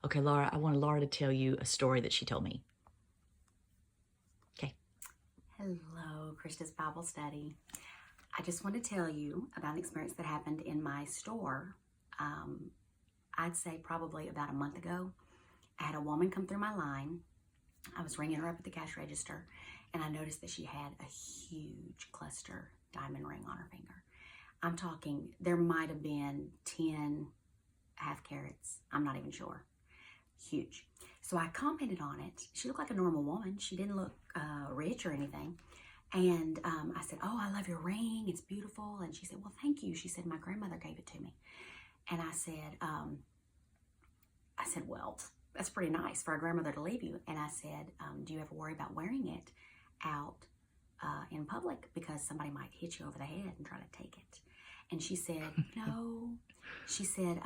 Okay, Laura, I want Laura to tell you a story that she told me. Okay. Hello, Krista's Bible Study. I just want to tell you about an experience that happened in my store. I'd say probably about a month ago. I had a woman come through my line. I was ringing her up at the cash register, and I noticed that she had a huge cluster diamond ring on her finger. I'm talking, there might have been 10 half carats. I'm not even sure. Huge. So I commented on it. She looked like a normal woman. She didn't look rich or anything. And I said, "Oh, I love your ring. It's beautiful." And she said, "Well, thank you." She said, "My grandmother gave it to me." And I said, "Well, that's pretty nice for a grandmother to leave you." And I said, "Do you ever worry about wearing it out in public because somebody might hit you over the head and try to take it?" And she said, "No." She said,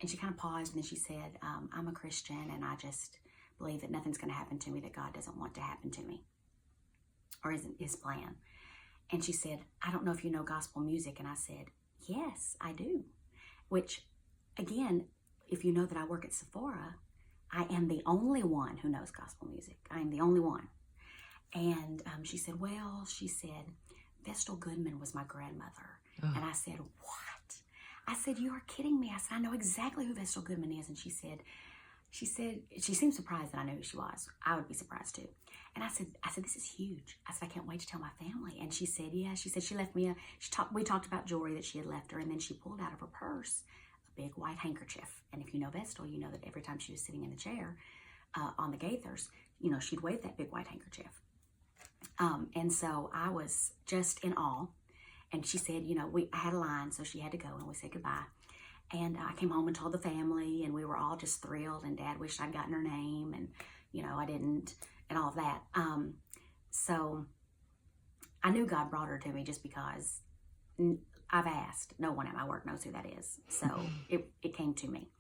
and she kind of paused, and then she said, "I'm a Christian, and I just believe that nothing's going to happen to me that God doesn't want to happen to me, or isn't His plan." And she said, "I don't know if you know gospel music." And I said, "Yes, I do." Which, again, if you know that I work at Sephora, I am the only one who knows gospel music. I am the only one. And she said, "Well," she said, "Vestal Goodman was my grandmother." Oh. And I said, "What?" I said, "You are kidding me." I said, "I know exactly who Vestal Goodman is." And she said, she seemed surprised that I knew who she was. I would be surprised too. And I said, "This is huge." I said, "I can't wait to tell my family." And she said, "Yeah." She said she left me we talked about jewelry that she had left her, and then she pulled out of her purse a big white handkerchief. And if you know Vestal, you know that every time she was sitting in the chair on the Gaithers, she'd wave that big white handkerchief. And so I was just in awe. And she said, I had a line, so she had to go, and we said goodbye. And I came home and told the family, and we were all just thrilled, and Dad wished I'd gotten her name, and, I didn't, and all of that. So I knew God brought her to me just because I've asked. No one at my work knows who that is. So it came to me.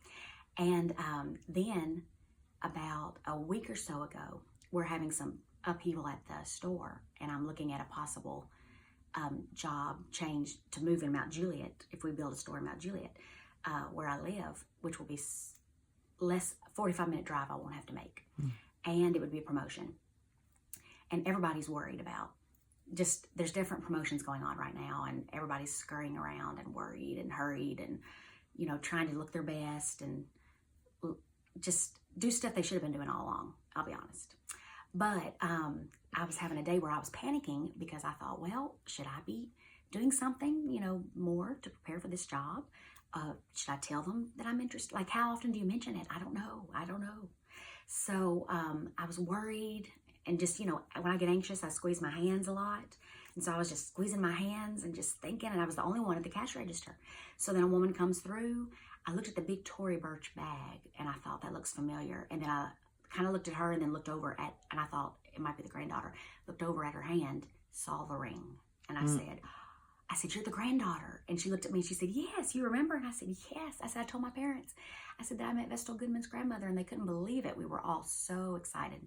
And then about a week or so ago, we're having some upheaval at the store, and I'm looking at a possible job change to move in Mount Juliet, if we build a store in Mount Juliet, where I live, which will be less 45-minute drive I won't have to make. And it would be a promotion. And everybody's worried about there's different promotions going on right now, and everybody's scurrying around and worried and hurried and, trying to look their best and just do stuff they should have been doing all along, I'll be honest. But I was having a day where I was panicking because I thought, well, should I be doing something, more to prepare for this job? Should I tell them that I'm interested? Like, how often do you mention it? I don't know. So I was worried, and just, when I get anxious, I squeeze my hands a lot. And so I was just squeezing my hands and just thinking, and I was the only one at the cash register. So then a woman comes through. I looked at the big Tory Burch bag, and I thought, that looks familiar. And then I kind of looked at her and then looked over and I thought it might be the granddaughter. Looked over at her hand, saw the ring. And I said, "You're the granddaughter." And she looked at me and she said, "Yes, you remember?" And I said, "Yes." I said, "I told my parents." I said that I met Vestal Goodman's grandmother, and they couldn't believe it. We were all so excited.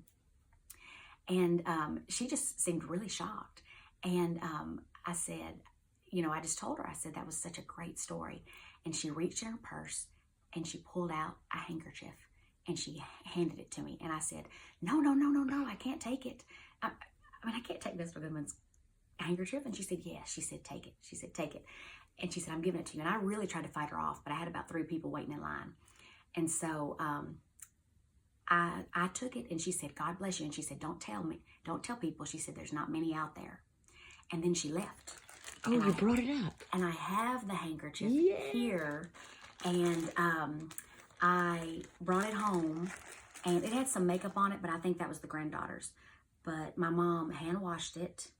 And she just seemed really shocked. And I said, I just told her, I said, that was such a great story. And she reached in her purse and she pulled out a handkerchief and she handed it to me. And I said, no, I can't take it. I can't take Vestal Goodman's handkerchief. And she said, "Yes." She said, "Take it." She said, "Take it." And she said, "I'm giving it to you." And I really tried to fight her off, but I had about 3 people waiting in line. And so I took it, and she said, "God bless you." And she said, "Don't tell people." She said, "There's not many out there." And then she left. Oh, and you brought it up. And I have the handkerchief here, and I brought it home, and it had some makeup on it, but I think that was the granddaughter's. But my mom hand washed it,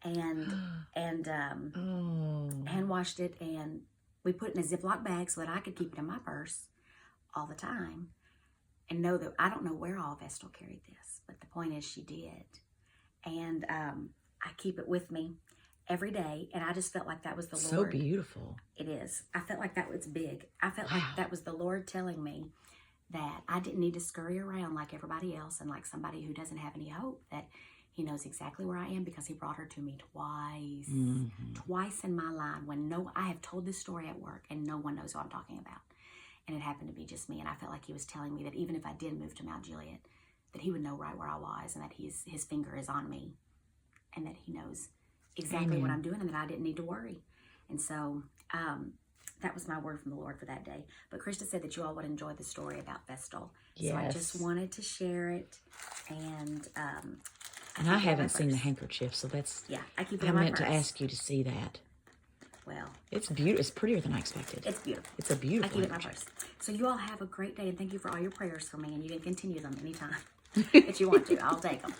and hand washed it, and we put it in a Ziploc bag so that I could keep it in my purse all the time. And know that I don't know where all Vestal carried this, but the point is she did. And I keep it with me every day, and I just felt like that was the Lord. So beautiful. It is. I felt like that was big. I felt like that was the Lord telling me that I didn't need to scurry around like everybody else and like somebody who doesn't have any hope, that He knows exactly where I am, because He brought her to me twice. Twice in my line, when I have told this story at work and no one knows what I'm talking about. And it happened to be just me. And I felt like he was telling me that even if I did move to Mount Juliet, that he would know right where I was, and that his finger is on me, and that he knows exactly what I'm doing, and that I didn't need to worry. And so that was my word from the Lord for that day. But Krista said that you all would enjoy the story about Vestal. Yes. So I just wanted to share it. And I haven't seen the handkerchief, so that's... Yeah, I keep it I in my meant purse. to ask you to see that. Well, It's beautiful. It's prettier than I expected. it's beautiful. It's a beautiful I keep it in my handkerchief. purse. So you all have a great day, and thank you for all your prayers for me, and you can continue them anytime that you want to. I'll take them.